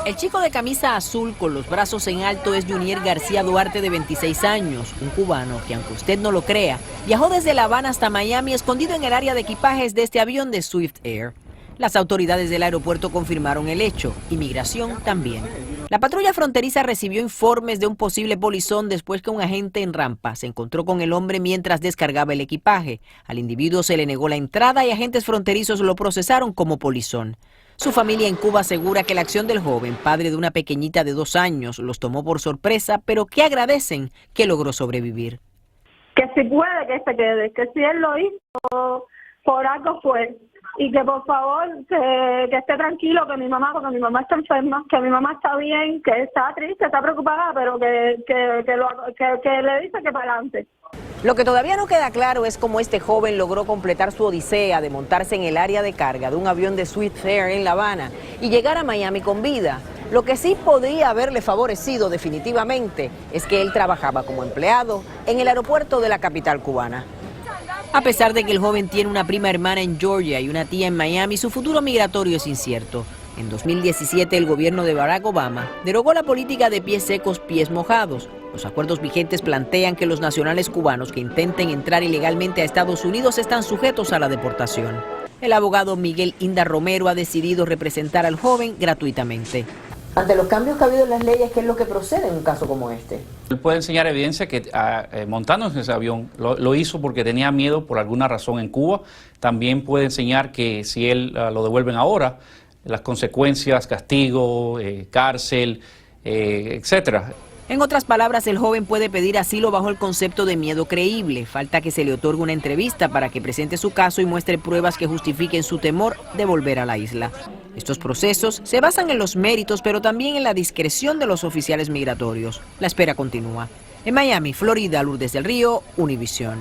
El chico de camisa azul con los brazos en alto es Junier García Duarte, de 26 años, un cubano que, aunque usted no lo crea, viajó desde La Habana hasta Miami escondido en el área de equipajes de este avión de Swift Air. Las autoridades del aeropuerto confirmaron el hecho, inmigración también. La patrulla fronteriza recibió informes de un posible polizón después que un agente en rampa se encontró con el hombre mientras descargaba el equipaje. Al individuo se le negó la entrada y agentes fronterizos lo procesaron como polizón. Su familia en Cuba asegura que la acción del joven, padre de una pequeñita de 2 años, los tomó por sorpresa, pero que agradecen que logró sobrevivir. Que si puede, que se quede, que si él lo hizo, por algo fue. Y que por favor, que esté tranquilo, que mi mamá, porque mi mamá está enferma, que mi mamá está bien, que está triste, está preocupada, pero que le dice que para adelante. Lo que todavía no queda claro es cómo este joven logró completar su odisea de montarse en el área de carga de un avión de Swift Air en La Habana y llegar a Miami con vida. Lo que sí podría haberle favorecido definitivamente es que él trabajaba como empleado en el aeropuerto de la capital cubana. A pesar de que el joven tiene una prima hermana en Georgia y una tía en Miami, su futuro migratorio es incierto. En 2017, el gobierno de Barack Obama derogó la política de pies secos, pies mojados. Los acuerdos vigentes plantean que los nacionales cubanos que intenten entrar ilegalmente a Estados Unidos están sujetos a la deportación. El abogado Miguel Inda Romero ha decidido representar al joven gratuitamente. Ante los cambios que ha habido en las leyes, ¿qué es lo que procede en un caso como este? Él puede enseñar evidencia que montándose en ese avión lo hizo porque tenía miedo por alguna razón en Cuba. También puede enseñar que si él lo devuelven ahora, las consecuencias, castigo, cárcel, etcétera. En otras palabras, el joven puede pedir asilo bajo el concepto de miedo creíble. Falta que se le otorgue una entrevista para que presente su caso y muestre pruebas que justifiquen su temor de volver a la isla. Estos procesos se basan en los méritos, pero también en la discreción de los oficiales migratorios. La espera continúa. En Miami, Florida, Lourdes del Río, Univisión.